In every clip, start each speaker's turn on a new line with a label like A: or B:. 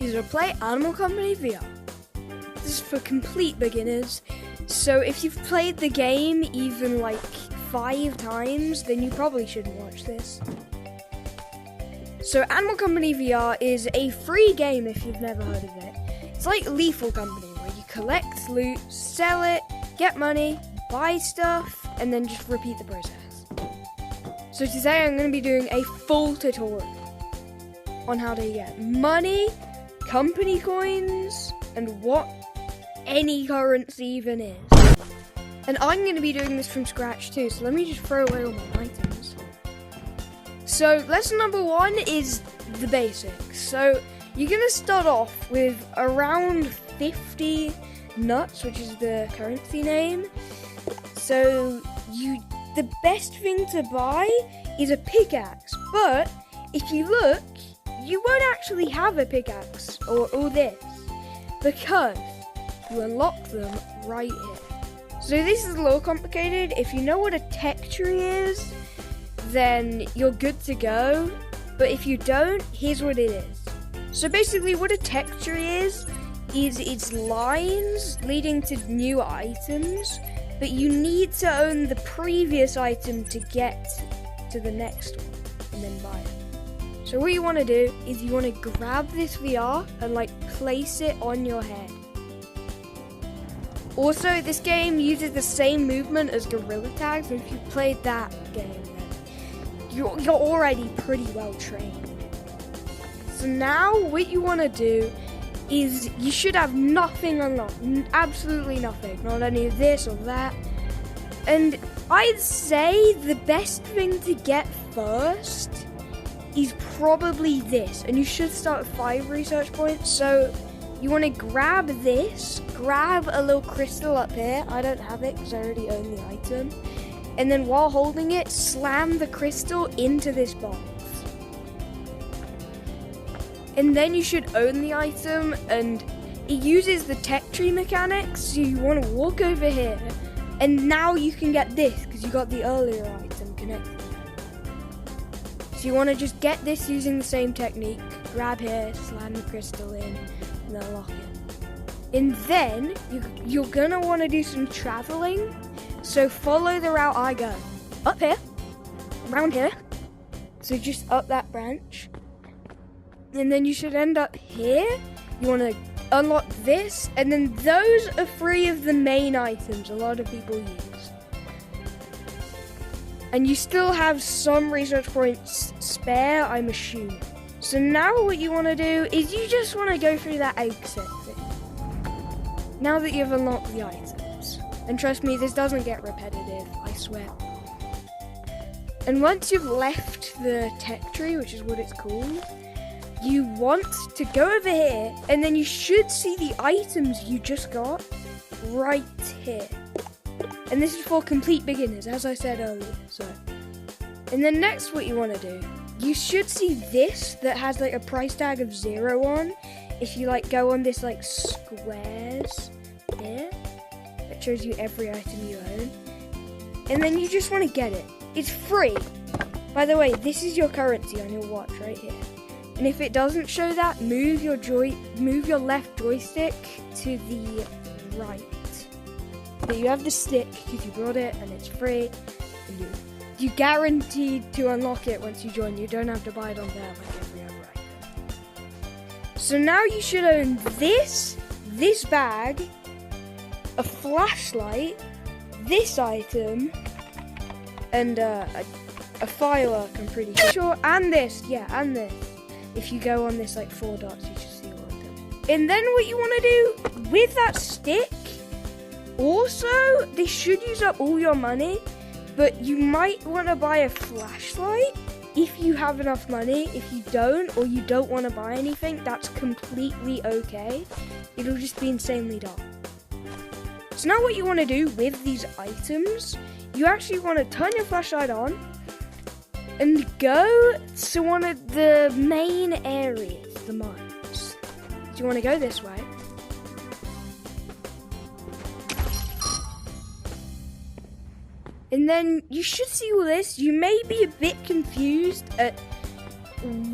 A: is to play Animal Company VR. This is for complete beginners, so if you've played the game even like 5 times, then you probably shouldn't watch this. So Animal Company VR is a free game if you've never heard of it. It's like Lethal Company, where you collect loot, sell it, get money, buy stuff, and then just repeat the process. So today I'm going to be doing a full tutorial on how to get money, company coins, and what any currency even is. And I'm going to be doing this from scratch too, so let me just throw away all my items. So lesson number 1 is the basics. So you're going to start off with around 50 nuts, which is the currency name. So the best thing to buy is a pickaxe, but if you look, you won't actually have a pickaxe or all this, because you unlock them right here. So this is a little complicated. If you know what a tech tree is, then you're good to go, but if you don't, here's what it is. So basically what a tech tree is it's lines leading to new items, but you need to own the previous item to get to the next one and then buy it. So what you want to do is you want to grab this VR and like place it on your head. Also, this game uses the same movement as Gorilla Tag, so if you played that game, then you're already pretty well trained. So now what you want to do is you should have nothing unlocked, absolutely nothing, not any of this or that. And I'd say the best thing to get first is probably this, and you should start with 5 research points. So you want to grab this, grab a little crystal up here. I don't have it because I already own the item. And then while holding it, slam the crystal into this box. And then you should own the item, and it uses the tech tree mechanics. So you want to walk over here, and now you can get this because you got the earlier item connected. So you want to just get this using the same technique. Grab here, slam the crystal in, and then lock it. And then you're going to want to do some traveling. So follow the route I go. Up here, around here. So just up that branch. And then you should end up here. You want to unlock this, and then those are 3 of the main items a lot of people use. And you still have some research points spare, I'm assuming. So now what you want to do is you just want to go through that exit thing. Now that you've unlocked the items. And trust me, this doesn't get repetitive, I swear. And once you've left the tech tree, which is what it's called, you want to go over here, and then you should see the items you just got right here. And this is for complete beginners, as I said earlier. So, and then next what you want to do, you should see this that has like a price tag of 0 on. If you like go on this like squares here, that shows you every item you own. And then you just want to get it. It's free. By the way, this is your currency on your watch right here. And if it doesn't show that, move your left joystick to the right. But you have the stick because you brought it and it's free. And you guaranteed to unlock it once you join. You don't have to buy it on there like every other item. So now you should own this bag, a flashlight, this item, and a firework, I'm pretty sure, and this, and this. If you go on this like 4 dots, you should see all of them. And then what you want to do with that stick, also, they should use up all your money, but you might want to buy a flashlight if you have enough money. If you don't, or you don't want to buy anything, that's completely okay. It'll just be insanely dark. So now what you want to do with these items, you actually want to turn your flashlight on, and go to one of the main areas, the mines. So you want to go this way. And then you should see all this. You may be a bit confused at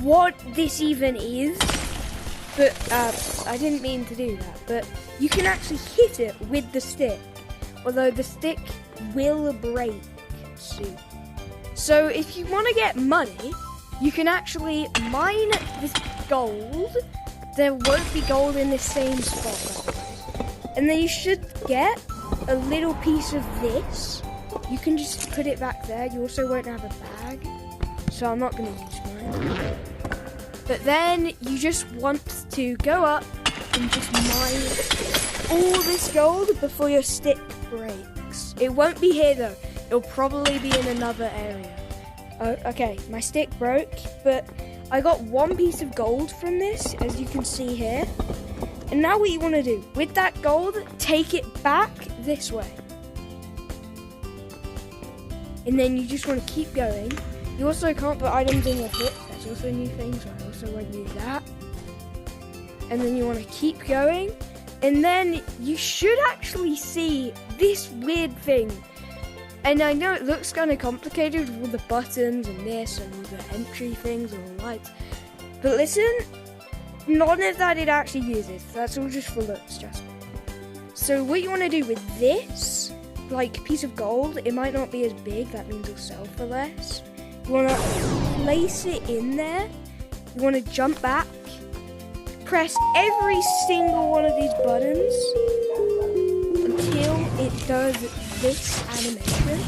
A: what this even is. But I didn't mean to do that. But you can actually hit it with the stick, although the stick will break soon. So if you want to get money, you can actually mine this gold. There won't be gold in the same spot, by the way. And then you should get a little piece of this. You can just put it back there. You also won't have a bag, so I'm not going to use mine. But then you just want to go up and just mine all this gold before your stick breaks. It won't be here though. It'll probably be in another area. Okay, my stick broke, but I got one piece of gold from this, as you can see here. And now what you want to do, with that gold, take it back this way. And then you just want to keep going. You also can't put items in your hip. That's also a new thing, so I also won't do that. And then you want to keep going. And then you should actually see this weird thing. And I know it looks kind of complicated with all the buttons and this and the entry things and the lights. But listen, none of that it actually uses. That's all just for looks, just. So what you want to do with this, like piece of gold, it might not be as big. That means it'll sell for less. You want to place it in there. You want to jump back. Press every single one of these buttons until it does this animation.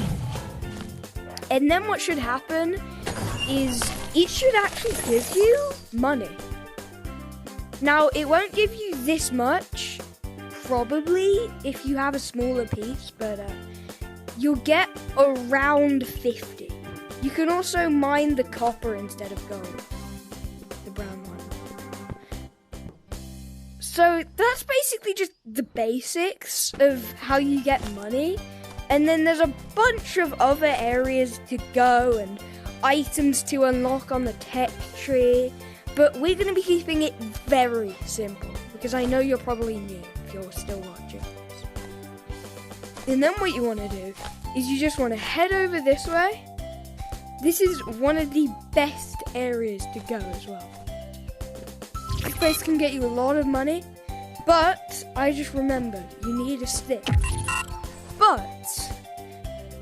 A: And then what should happen is it should actually give you money. Now, it won't give you this much, probably, if you have a smaller piece, but you'll get around 50. You can also mine the copper instead of gold, the brown one. So that's basically just the basics of how you get money. And then there's a bunch of other areas to go and items to unlock on the tech tree. But we're going to be keeping it very simple, because I know you're probably new if you're still watching this. And then what you want to do is you just want to head over this way. This is one of the best areas to go as well. This place can get you a lot of money, but I just remembered you need a stick. But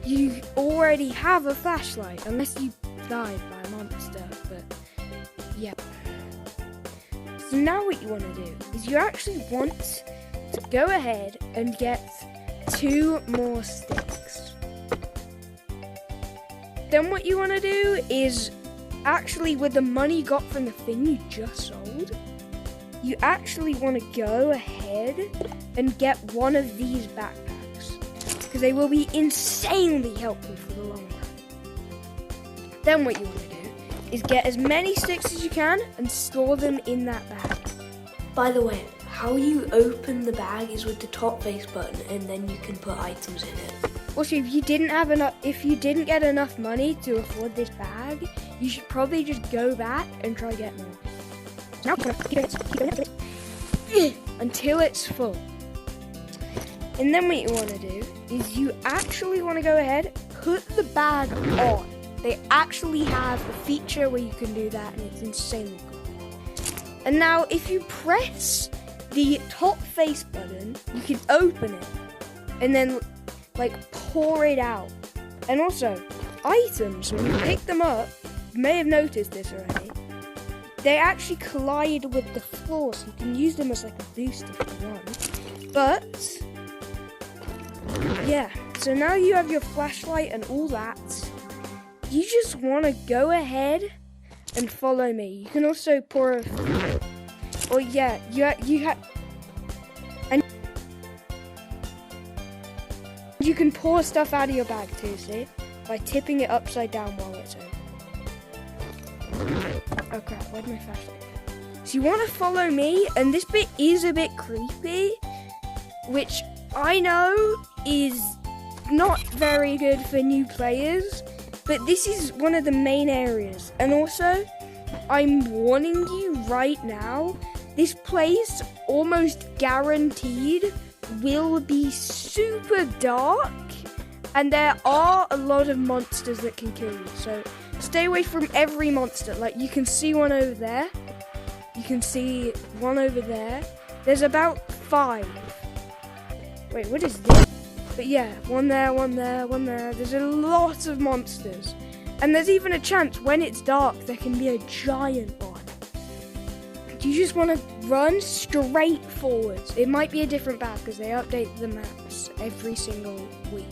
A: you already have a flashlight, unless you died by a monster, but yep. So now what you want to do is you actually want to go ahead and get 2 more sticks. Then what you want to do is actually, with the money you got from the thing you just sold, you actually want to go ahead and get one of these backpacks, because they will be insanely helpful for the long run. Then what you want to do is get as many sticks as you can and store them in that bag. By the way, how you open the bag is with the top face button, and then you can put items in it. Also, if you didn't get enough money to afford this bag, you should probably just go back and try to get more. Now keep it until it's full. And then what you want to do is you actually want to go ahead, put the bag on. They actually have a feature where you can do that, and it's insanely cool. And now if you press the top face button, you can open it and then like pour it out. And also, items, when you pick them up, you may have noticed this already, they actually collide with the floor, so you can use them as like a boost if you want. But yeah, so now you have your flashlight and all that. You just want to go ahead and follow me. You can also pour a... Oh yeah, and you can pour stuff out of your bag too, see? By tipping it upside down while it's open. Oh crap, where'd my flashlight go? So you want to follow me, and this bit is a bit creepy, which I know is not very good for new players, but this is one of the main areas. And also, I'm warning you right now, this place almost guaranteed will be super dark, and there are a lot of monsters that can kill you, so stay away from every monster. Like, you can see one over there. you can see one over there. There's about 5. Wait, what is this? But yeah, one there, one there, one there. There's a lot of monsters. And there's even a chance when it's dark there can be a giant one. You just want to run straight forwards. It might be a different map because they update the maps every single week.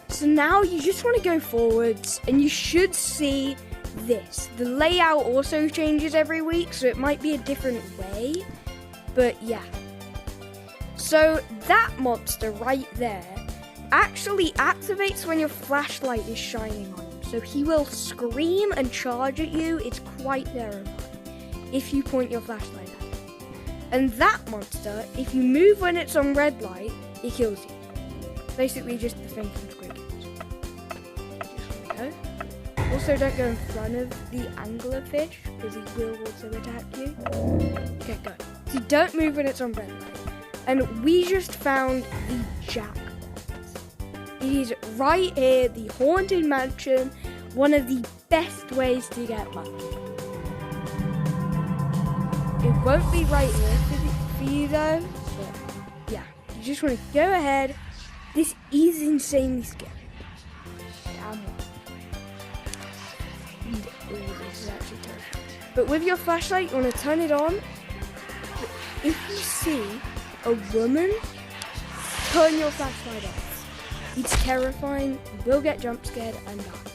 A: So now you just want to go forwards and you should see this. The layout also changes every week, so it might be a different way. But yeah. So that monster right there actually activates when your flashlight is shining on him. So he will scream and charge at you. It's quite terrifying if you point your flashlight at him. And that monster, if you move when it's on red light, it kills you. Basically just the thing from Squid Games. Just go. Also don't go in front of the anglerfish because he will also attack you. Okay, go. So don't move when it's on red light. And we just found the jackpot. It is right here, the Haunted Mansion, one of the best ways to get lucky. It won't be right here for you though, but yeah, you just want to go ahead. This is insanely scary. Damn. This is actually terrifying. But with your flashlight, you want to turn it on. If you see a woman, turn your flashlight off. It's terrifying, you will get jump scared and die.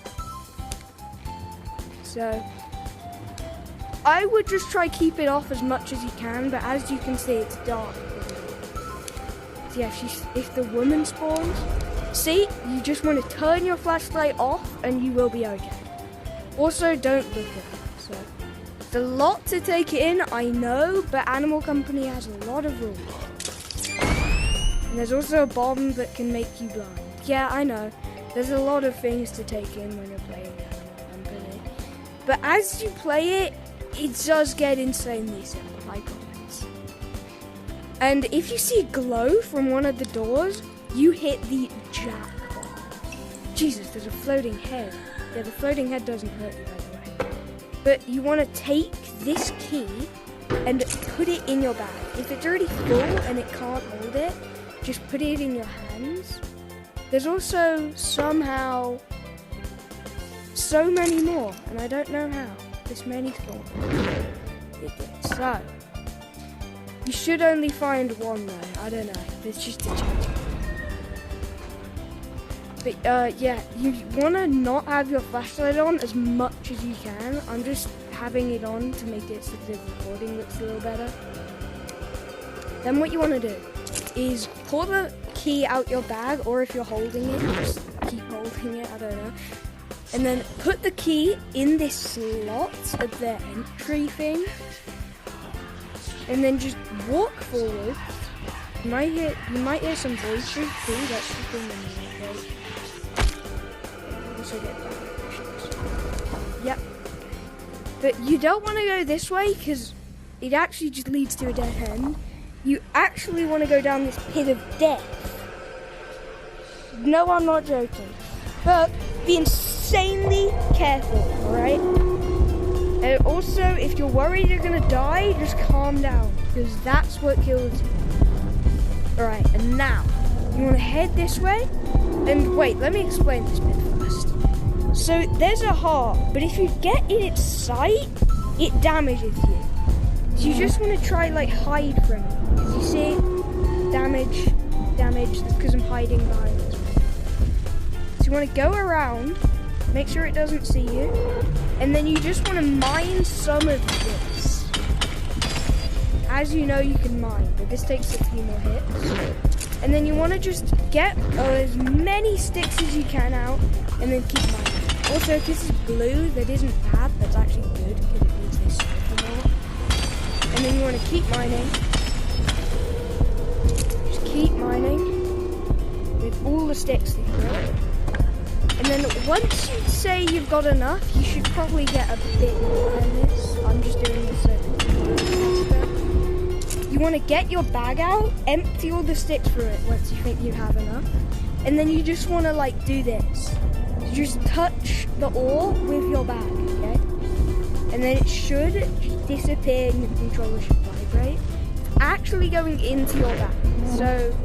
A: So I would just try keep it off as much as you can, but as you can see it's dark. So yeah, if the woman spawns, see, you just want to turn your flashlight off and you will be okay. Also don't look at her. So it's a lot to take in, I know, but Animal Company has a lot of rules. And there's also a bomb that can make you blind. Yeah, I know. There's a lot of things to take in when you're playing Animal Company. But as you play it, it does get insanely simple, I promise. And if you see a glow from one of the doors, you hit the jackpot. Jesus, there's a floating head. Yeah, the floating head doesn't hurt you, by the way. But you want to take this key and put it in your bag. If it's already full and it can't hold it, just put it in your hands. There's also somehow so many more, and I don't know how. This many spawn. It did. So you should only find one though. I don't know. There's just a chance. But yeah, you wanna not have your flashlight on as much as you can. I'm just having it on to make it so the recording looks a little better. Then what you wanna do is pull the key out your bag, or if you're holding it, just keep holding it, I don't know. And then put the key in this slot at the entry thing. And then just walk forward. You might hear some voices too, that's the thing when you also get that. Yep. But you don't want to go this way because it actually just leads to a dead end. You actually want to go down this pit of death. No, I'm not joking. But be insanely careful, alright? And also, if you're worried you're gonna die, just calm down, because that's what kills you. Alright, and now, you want to head this way, and wait, let me explain this bit first. So, there's a heart, but if you get in its sight, it damages you. So you just want to try, like, hide from it. Because you see, damage, that's because I'm hiding behind this one. So you want to go around, make sure it doesn't see you, and then you just want to mine some of this. As you know, you can mine, but this takes a few more hits. And then you want to just get as many sticks as you can out, and then keep mining. Also, if this is blue, that isn't bad, that's actually good, because it means they cycle more. And then you want to keep mining. Just keep mining with all the sticks that you got. And then once you say you've got enough, you should probably get a bit more than this. I'm just doing this so you want to get your bag out, empty all the sticks through it once you think you have enough. And then you just want to like do this. You just touch the ore with your bag, okay? And then it should disappear and your controller should vibrate. It's actually going into your back. So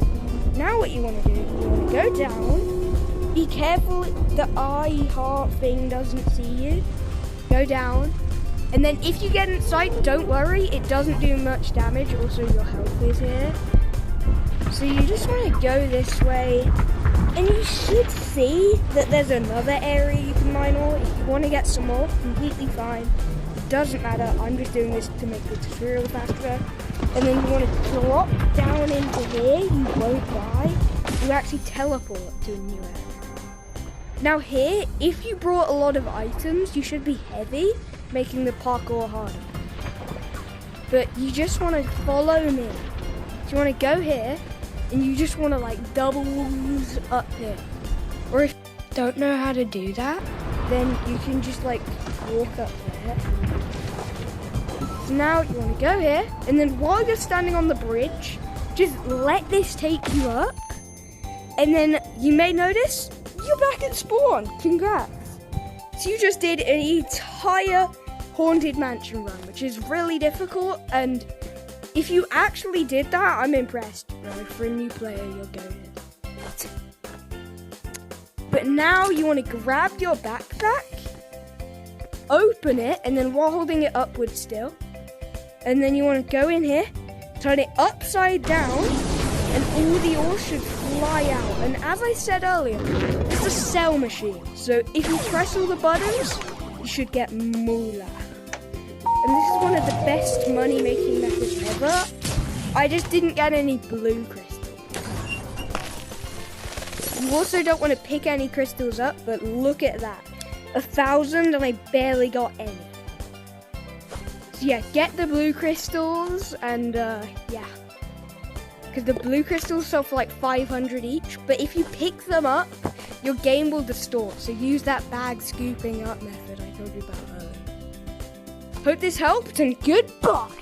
A: now what you want to do, you want to go down. Be careful the eye heart thing doesn't see you. Go down. And then if you get inside, don't worry, it doesn't do much damage. Also, your health is here. So you just want to go this way. And you should see that there's another area you can mine ore. If you want to get some more, completely fine. It doesn't matter. I'm just doing this to make the tutorial faster. And then you want to drop down into here. You won't die. You actually teleport to a new area. Now here, if you brought a lot of items, you should be heavy, making the parkour harder. But you just want to follow me. So you want to go here, and you just want to like doubles up here. Or if you don't know how to do that, then you can just like walk up there. So now you want to go here, and then while you're standing on the bridge, just let this take you up. And then you may notice, you're back at spawn. Congrats. So you just did an entire Haunted Mansion run, which is really difficult, and if you actually did that, I'm impressed, bro. For a new player, you're going. But now you want to grab your backpack, open it, and then while holding it upwards still, and then you want to go in here, turn it upside down, and all the ore should fly out. And as I said earlier, it's a sell machine. So if you press all the buttons, you should get moolah. And this is one of the best money-making methods ever. I just didn't get any blue crystals. You also don't want to pick any crystals up, but look at that. 1,000 and I barely got any. So yeah, get the blue crystals and yeah. Because the blue crystals sell for like 500 each, but if you pick them up, your game will distort. So use that bag scooping up method I told you about earlier. Hope this helped, and goodbye!